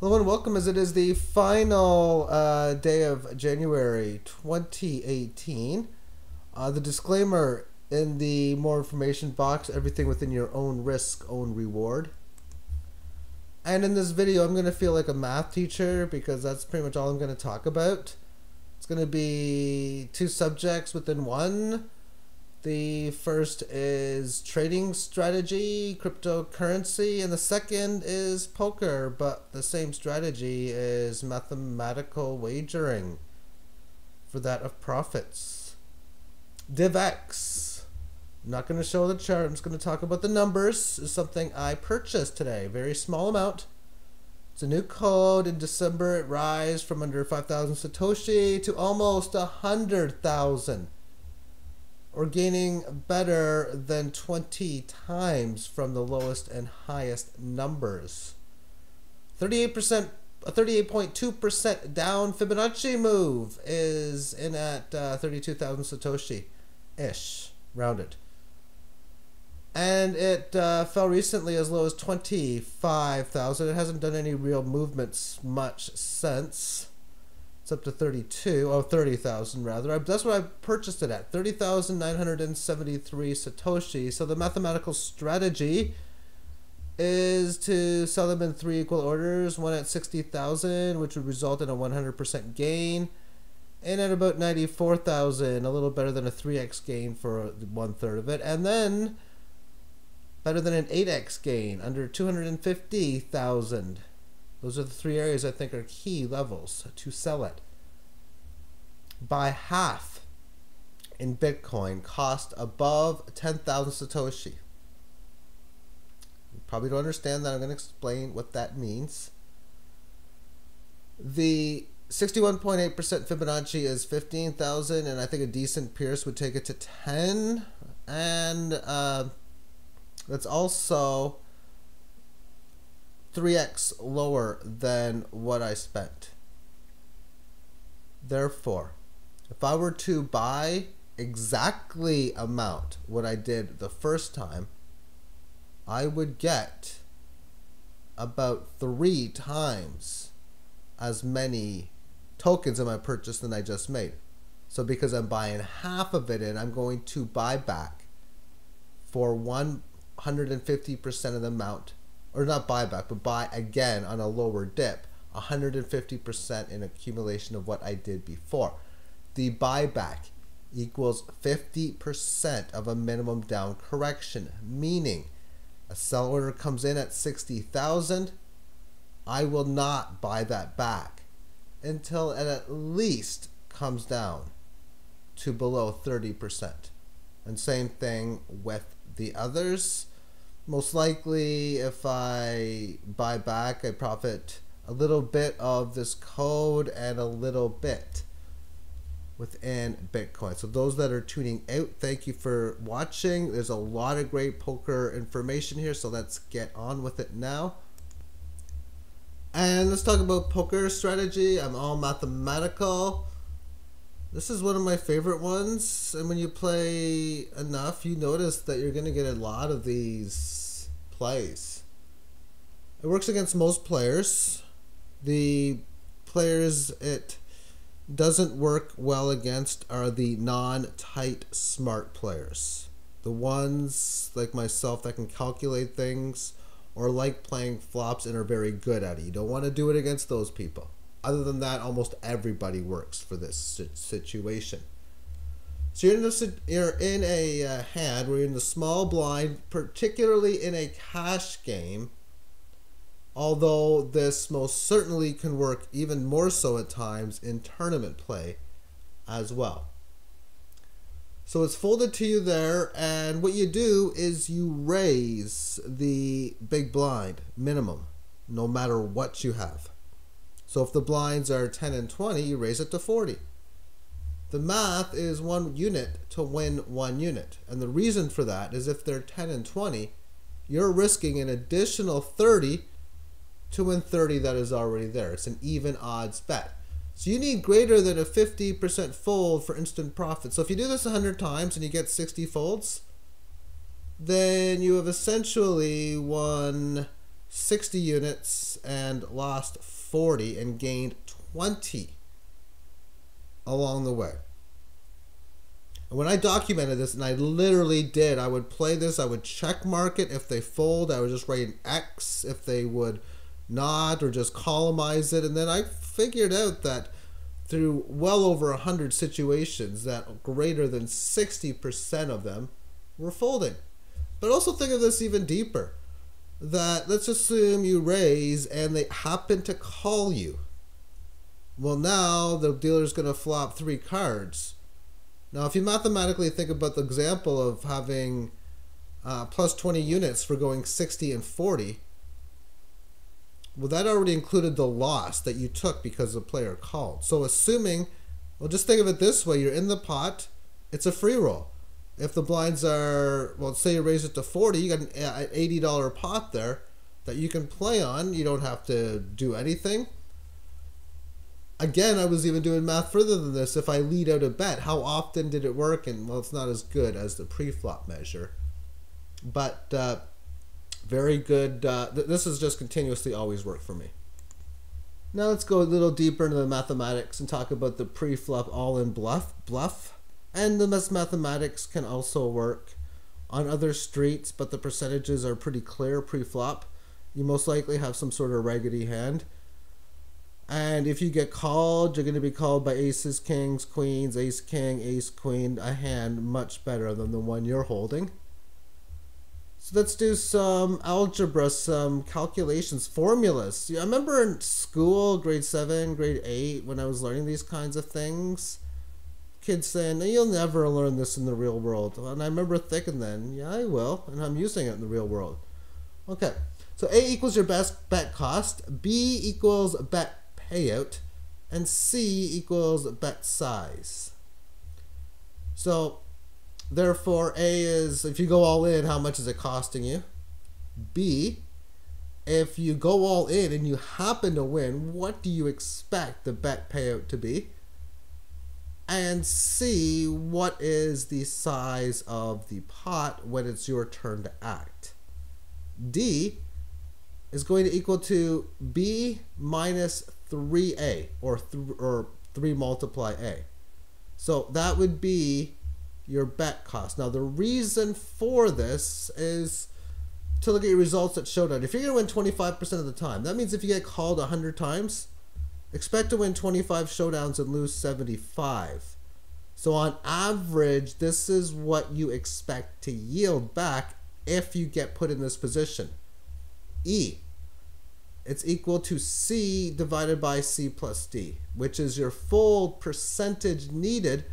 Hello and welcome, as it is the final day of January 2018. The disclaimer in the more information box: everything within your own risk, own reward. And in this video, I'm going to feel like a math teacher because that's pretty much all I'm going to talk about. It's going to be two subjects within one. The first is trading strategy, cryptocurrency, and the second is poker, but the same strategy is mathematical wagering for that of profits. DIVX. I'm not going to show the chart, I'm just going to talk about the numbers. It's something I purchased today, very small amount. It's a new code. In December, it rise from under 5,000 Satoshi to almost 100,000. Or gaining better than 20 times from the lowest and highest numbers. 38%, a 38.2% down Fibonacci move is in at 32,000 Satoshi-ish, rounded. And it fell recently as low as 25,000. It hasn't done any real movements much since. It's up to 30,000 rather. That's what I purchased it at, 30,973 Satoshi. So the mathematical strategy is to sell them in 3 equal orders, one at 60,000, which would result in a 100% gain, and at about 94,000, a little better than a 3x gain for 1/3 of it, and then better than an 8x gain, under 250,000. Those are the 3 areas I think are key levels to sell it. Buy half in Bitcoin, cost above 10,000 Satoshi. You probably don't understand that. I'm going to explain what that means. The 61.8% Fibonacci is 15,000, and I think a decent Pierce would take it to 10. And that's also 3x lower than what I spent. Therefore, if I were to buy exactly amount what I did the first time, I would get about 3 times as many tokens in my purchase than I just made. So because I'm buying half of it in, I'm going to buy back for 150% of the amount. Or not buyback, but buy again on a lower dip, 150% in accumulation of what I did before. The buyback equals 50% of a minimum down correction, meaning a sell order comes in at 60,000, I will not buy that back until it at least comes down to below 30%. And same thing with the others. Most likely, if I buy back, I profit a little bit of this code and a little bit within Bitcoin. So those that are tuning out, thank you for watching. There's a lot of great poker information here, so let's get on with it now. And let's talk about poker strategy. I'm all mathematical. This is one of my favorite ones, and when you play enough, you notice that you're going to get a lot of these plays. It works against most players. The players it doesn't work well against are the non-tight smart players. The ones like myself that can calculate things or like playing flops and are very good at it. You don't want to do it against those people. Other than that, almost everybody works for this situation. So you're in a hand where you're in the small blind, particularly in a cash game, although this most certainly can work even more so at times in tournament play as well. So it's folded to you there, and what you do is you raise the big blind minimum, no matter what you have. So if the blinds are 10 and 20, you raise it to 40. The math is 1 unit to win 1 unit. And the reason for that is if they're 10 and 20, you're risking an additional 30 to win 30 that is already there. It's an even odds bet. So you need greater than a 50% fold for instant profit. So if you do this 100 times and you get 60 folds, then you have essentially won 60 units and lost 40 and gained 20 along the way. And when I documented this, and I literally did, I would play this, I would check mark it. If they fold, I would just write an X. If they would not, or just columnize it. And then I figured out that through well over 100 situations, that greater than 60% of them were folding. But also think of this even deeper. That let's assume you raise and they happen to call you. Well, now the dealer's going to flop 3 cards. Now, if you mathematically think about the example of having plus 20 units for going 60 and 40, well, that already included the loss that you took because the player called. So assuming, well, just think of it this way. You're in the pot. It's a free roll. If the blinds are, well, say you raise it to 40, you got an $80 pot there that you can play on. You don't have to do anything. Again, I was even doing math further than this. If I lead out a bet, how often did it work? And, well, it's not as good as the pre-flop measure. But very good. This has just continuously always worked for me. Now let's go a little deeper into the mathematics and talk about the pre-flop all-in bluff. And the mathematics can also work on other streets, but the percentages are pretty clear pre-flop. You most likely have some sort of raggedy hand. And if you get called, you're going to be called by aces, kings, queens, ace, king, ace, queen, a hand much better than the one you're holding. So let's do some algebra, some calculations, formulas. I remember in school, grade 7, grade 8, when I was learning these kinds of things, kids saying, no, you'll never learn this in the real world. And I remember thinking then, yeah, I will, and I'm using it in the real world. Okay, so A equals your best bet cost, B equals bet payout, and C equals bet size. So therefore, A is, if you go all in, how much is it costing you? B, if you go all in and you happen to win, what do you expect the bet payout to be? And C, what is the size of the pot when it's your turn to act? D is going to equal to B minus 3A, or 3 multiply A. So that would be your bet cost. Now the reason for this is to look at your results at showdown. If you're going to win 25% of the time, that means if you get called 100 times, expect to win 25 showdowns and lose 75. So on average, this is what you expect to yield back if you get put in this position. E, it's equal to C divided by C plus D, which is your full percentage needed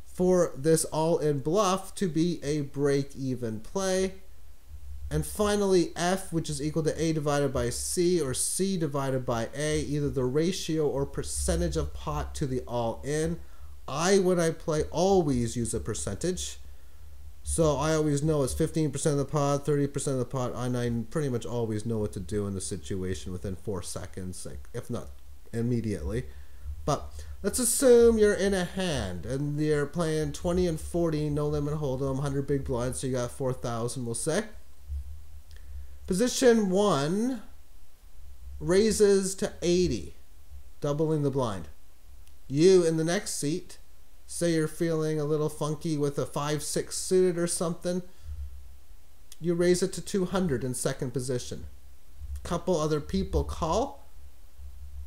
for this all-in bluff to be a break-even play. And finally, F, which is equal to A divided by C, or C divided by A, either the ratio or percentage of pot to the all-in. When I play, always use a percentage. So I always know it's 15% of the pot, 30% of the pot, and I pretty much always know what to do in the situation within 4 seconds, if not immediately. But let's assume you're in a hand and you're playing 20 and 40, no limit hold'em, 100 big blinds, so you got 4,000, we'll say. Position 1 raises to 80, doubling the blind. You in the next seat, say you're feeling a little funky with a 5-6 suited or something, you raise it to 200 in second position. Couple other people call,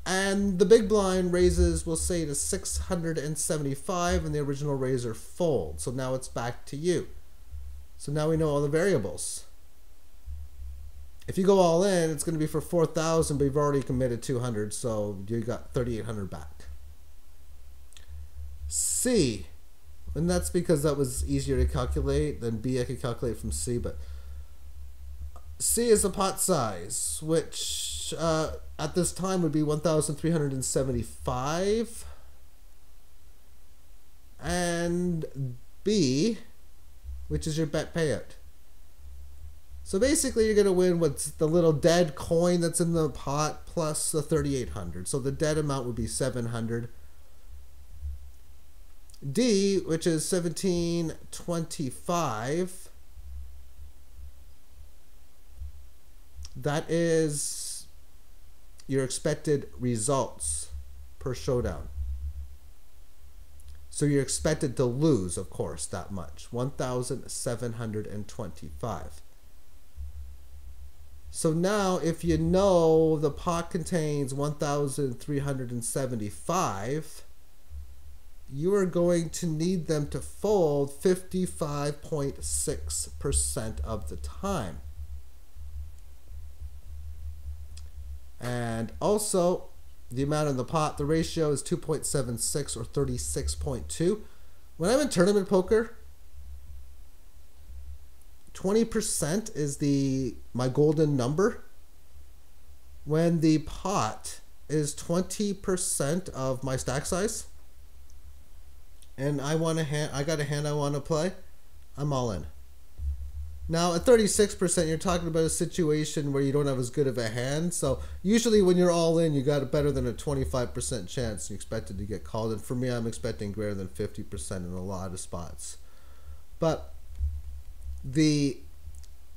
and the big blind raises, we'll say, to 675, and the original raiser folds. So now it's back to you. So now we know all the variables. If you go all in, it's going to be for 4,000, but you've already committed 200, so you got 3,800 back. C, and that's because that was easier to calculate than B. I could calculate from C, but C is the pot size, which at this time would be 1,375, and B, which is your bet payout. So basically you're going to win what's the little dead coin that's in the pot plus the 3,800. So the dead amount would be 700. D, which is 1,725. That is your expected results per showdown. So you're expected to lose, of course, that much. 1,725. So now if you know the pot contains 1,375, you are going to need them to fold 55.6% of the time. And also, the amount in the pot, the ratio is 2.76 or 36.2. When I'm in tournament poker, 20% is my golden number. When the pot is 20% of my stack size, and I got a hand I want to play, I'm all in. Now at 36%, you're talking about a situation where you don't have as good of a hand. So usually when you're all in, you got a better than a 25% chance you expected to get called. And for me, I'm expecting greater than 50% in a lot of spots. But the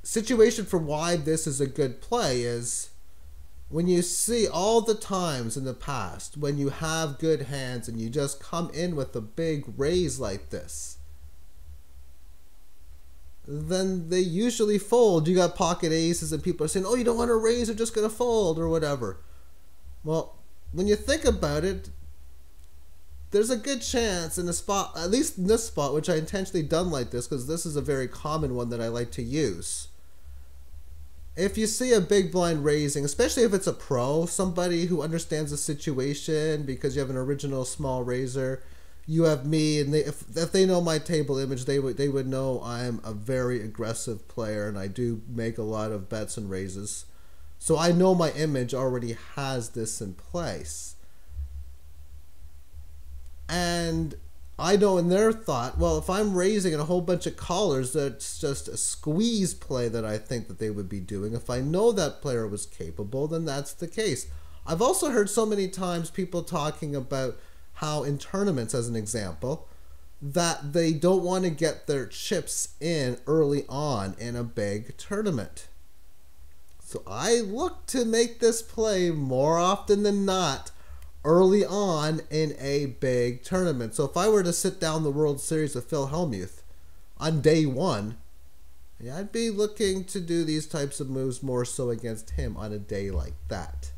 situation for why this is a good play is when you see all the times in the past when you have good hands and you just come in with a big raise like this, then they usually fold. You got pocket aces and people are saying, oh, you don't want to raise, they're just going to fold or whatever. Well, when you think about it, there's a good chance in the spot, at least in this spot, which I intentionally done like this because this is a very common one that I like to use. If you see a big blind raising, especially if it's a pro, somebody who understands the situation because you have an original small raiser, you have me, and if they know my table image, they would know I'm a very aggressive player and I do make a lot of bets and raises. So I know my image already has this in place. And I know in their thought, well, if I'm raising in a whole bunch of callers, that's just a squeeze play that I think that they would be doing. If I know that player was capable, then that's the case. I've also heard so many times people talking about how in tournaments, as an example, that they don't want to get their chips in early on in a big tournament. So I look to make this play more often than not early on in a big tournament. So if I were to sit down the World Series with Phil Hellmuth on day one, yeah, I'd be looking to do these types of moves more so against him on a day like that.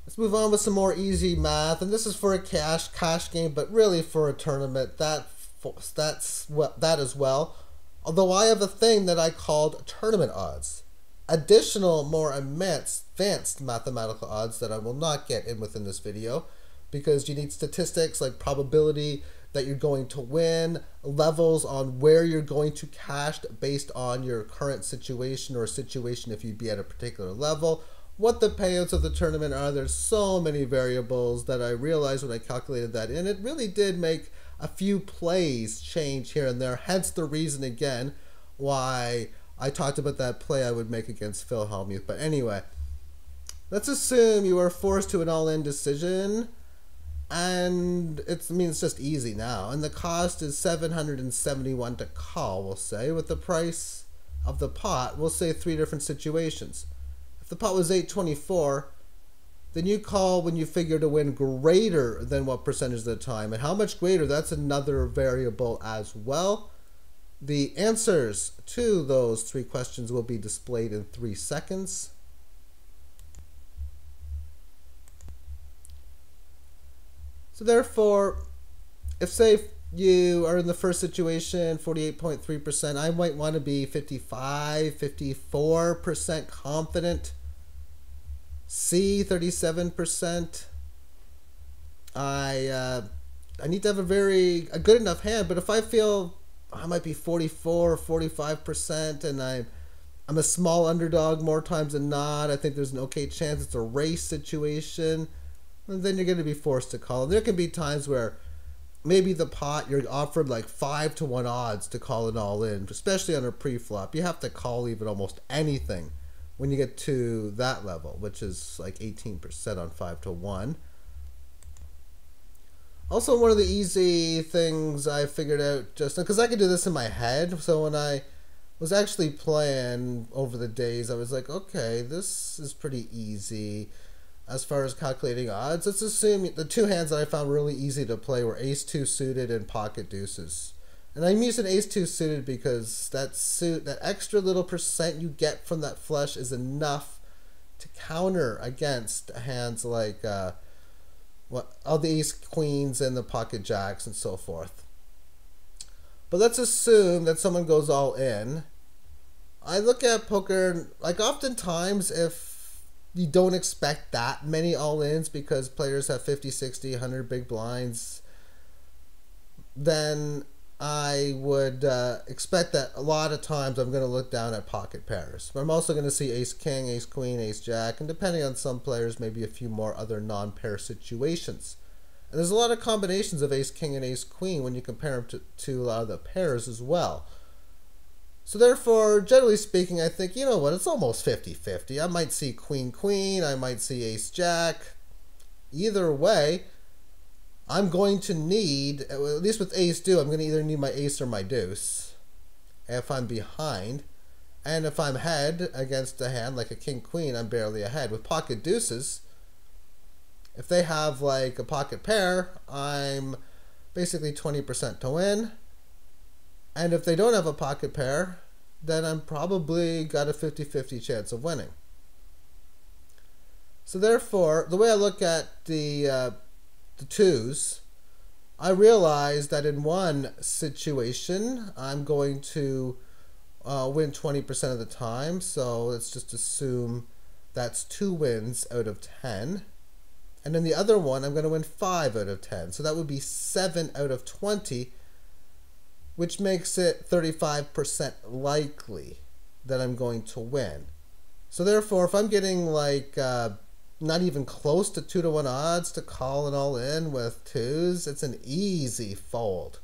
Let's move on with some more easy math, and this is for a cash game, but really for a tournament, that's that as well. Although I have a thing that I called tournament odds. Additional, more advanced mathematical odds that I will not get in within this video because you need statistics like probability that you're going to win, levels on where you're going to cash based on your current situation or situation if you'd be at a particular level, what the payouts of the tournament are. There's so many variables that I realized when I calculated that, and it really did make a few plays change here and there, hence the reason again why I talked about that play I would make against Phil Hellmuth. But anyway, let's assume you are forced to an all-in decision, and it's just easy now, and the cost is $771 to call, we'll say, with the price of the pot. We'll say three different situations. If the pot was $8.24, then you call when you figure to win greater than what percentage of the time. And how much greater, that's another variable as well. The answers to those three questions will be displayed in 3 seconds. So therefore, if say you are in the first situation, 48.3%, I might want to be 55, 54% confident. C, 37%. I need to have a good enough hand, but if I feel I might be 44 or 45% and I'm a small underdog more times than not, I think there's an okay chance it's a race situation, and then you're going to be forced to call. There can be times where maybe the pot, you're offered like 5-to-1 odds to call it all in, especially on a pre-flop. You have to call even almost anything when you get to that level, which is like 18% on 5-to-1. Also, one of the easy things I figured out just because I could do this in my head. So when I was actually playing over the days, I was like, okay, this is pretty easy as far as calculating odds. Let's assume the two hands that I found really easy to play were ace-2 suited and pocket deuces. And I'm using ace-2 suited because that extra little percent you get from that flush is enough to counter against hands like all the ace queens and the pocket jacks and so forth. But let's assume that someone goes all in. I look at poker, like oftentimes if you don't expect that many all-ins because players have 50, 60, 100 big blinds, then I would expect that a lot of times I'm going to look down at pocket pairs. But I'm also going to see ace-king, ace-queen, ace-jack, and depending on some players, maybe a few more other non-pair situations. And there's a lot of combinations of ace-king and ace-queen when you compare them to a lot of the pairs as well. So therefore, generally speaking, I think, you know what, it's almost 50-50. I might see queen-queen, I might see ace-jack. Either way, I'm going to need, at least with ace-deuce, I'm going to either need my ace or my deuce if I'm behind. And if I'm ahead against a hand like a king-queen, I'm barely ahead. With pocket deuces, if they have like a pocket pair, I'm basically 20% to win. And if they don't have a pocket pair, then I'm probably got a 50-50 chance of winning. So therefore, the way I look at the twos, I realize that in one situation, I'm going to win 20% of the time. So let's just assume that's 2 wins out of 10. And in the other one, I'm going to win 5 out of 10. So that would be 7 out of 20, which makes it 35% likely that I'm going to win. So therefore, if I'm getting like not even close to 2-to-1 odds to call it all in with twos, it's an easy fold.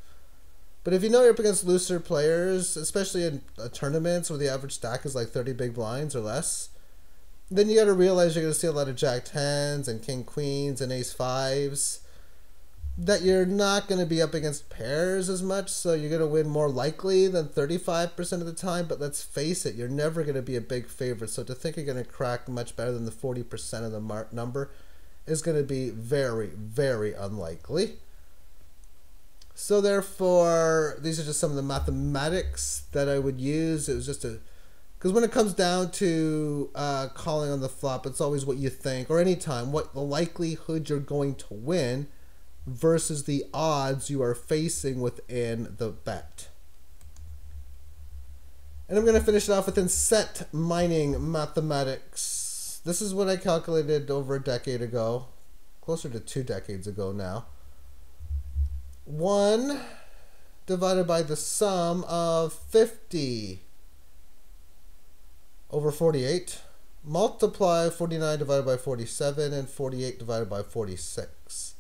But if you know you're up against looser players, especially in tournaments where the average stack is like 30 big blinds or less, then you got to realize you're going to see a lot of jack tens and king queens and ace fives, that you're not going to be up against pairs as much, so you're going to win more likely than 35% of the time. But let's face it, you're never going to be a big favorite, so to think you're going to crack much better than the 40% of the number is going to be very, very unlikely. So therefore, these are just some of the mathematics that I would use. It was just because when it comes down to calling on the flop, it's always what you think, or anytime, what the likelihood you're going to win versus the odds you are facing within the bet. And I'm going to finish it off with set mining mathematics. This is what I calculated over a decade ago, closer to 2 decades ago now. 1 divided by the sum of 50 over 48, multiply 49 divided by 47 and 48 divided by 46.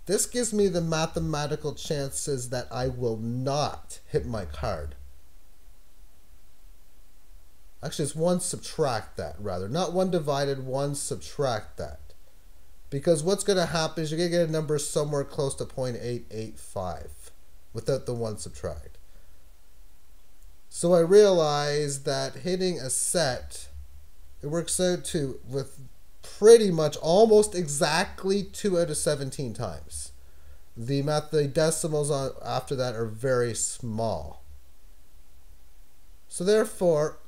This gives me the mathematical chances that I will not hit my card. Actually, it's 1 subtract that, rather. Not 1 divided, 1 subtract that. Because what's going to happen is you're going to get a number somewhere close to 0.885 without the 1 subtract. So I realized that hitting a set, it works out to with pretty much almost exactly 2 out of 17 times. The decimals after that are very small. So therefore,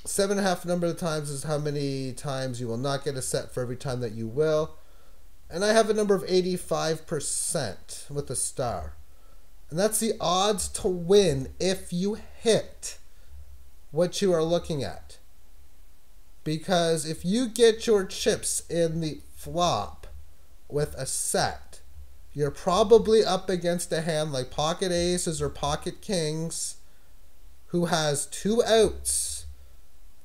7.5 number of times is how many times you will not get a set for every time that you will. And I have a number of 85% with a star. And that's the odds to win if you hit what you are looking at. Because if you get your chips in the flop with a set, you're probably up against a hand like pocket aces or pocket kings who has 2 outs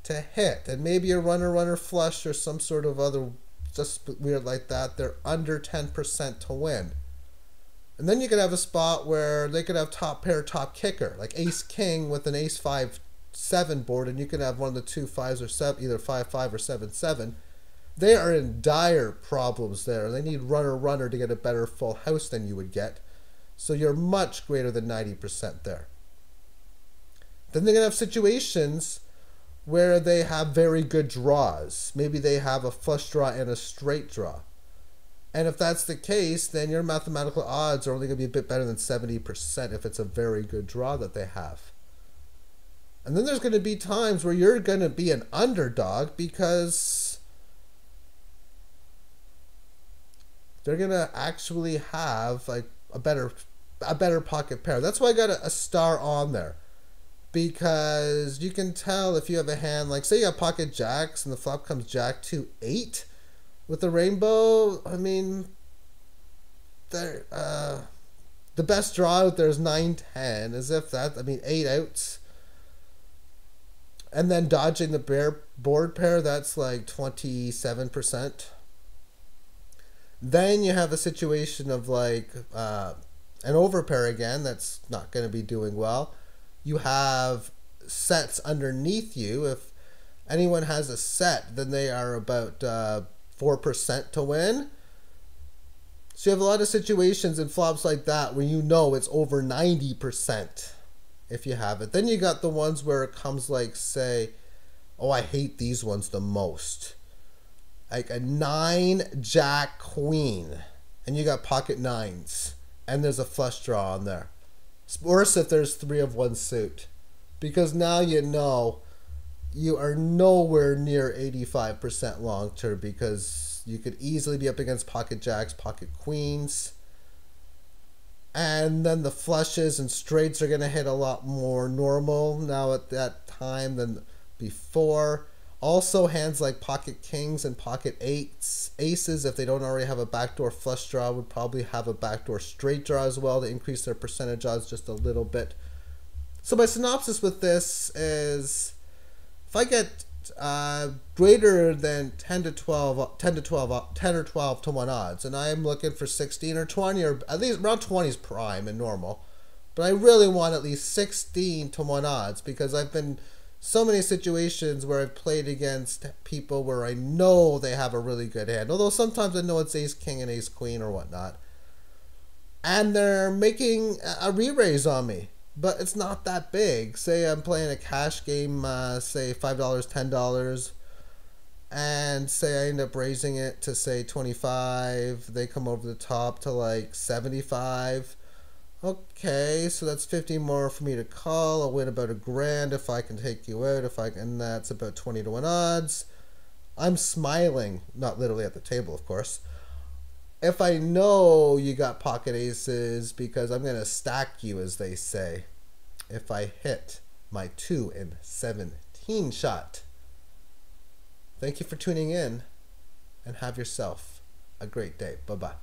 to hit. And maybe a runner flush or some sort of other just weird like that. They're under 10% to win. And then you could have a spot where they could have top pair, top kicker, like ace king with an ace 5-7 board, and you could have one of the 2 5s or 7, either 5-5 or 7-7. They are in dire problems there. They need runner to get a better full house than you would get. So you're much greater than 90% there. Then they're going to have situations where they have very good draws. Maybe they have a flush draw and a straight draw. And if that's the case, then your mathematical odds are only going to be a bit better than 70% if it's a very good draw that they have. And then there's going to be times where you're going to be an underdog because they're going to actually have like a better pocket pair. That's why I got a star on there. Because you can tell if you have a hand, like say you have pocket jacks and the flop comes jack 2-8 with the rainbow. I mean, the best draw out there is 9-10, as if that, I mean, 8 outs. And then dodging the board pair, that's like 27%. Then you have a situation of like an overpair again, that's not going to be doing well. You have sets underneath you. If anyone has a set, then they are about 4% to win. So you have a lot of situations in flops like that where you know it's over 90% if you have it. Then you got the ones where it comes like, say, oh, I hate these ones the most. Like a 9 jack queen, and you got pocket nines, and there's a flush draw on there. It's worse if there's 3 of one suit, because now you know you are nowhere near 85% long term, because you could easily be up against pocket jacks, pocket queens, and then the flushes and straights are going to hit a lot more normal now at that time than before. Also, hands like pocket kings and pocket aces, if they don't already have a backdoor flush draw, would probably have a backdoor straight draw as well to increase their percentage odds just a little bit. So my synopsis with this is, if I get greater than 10 or 12 to 1 odds, and I am looking for 16 or 20, or at least around 20 is prime and normal, but I really want at least 16 to 1 odds, because I've been so many situations where I've played against people where I know they have a really good hand, although sometimes I know it's ace king and ace queen or whatnot, and they're making a re-raise on me, but it's not that big. Say I'm playing a cash game, say $5, $10, and say I end up raising it to say 25, they come over the top to like 75. Okay, so that's 50 more for me to call. I'll win about $1,000 if I can take you out. And that's about 20 to 1 odds. I'm smiling, not literally at the table, of course. If I know you got pocket aces, because I'm going to stack you, as they say, if I hit my 2 and 17 shot. Thank you for tuning in, and have yourself a great day. Bye-bye.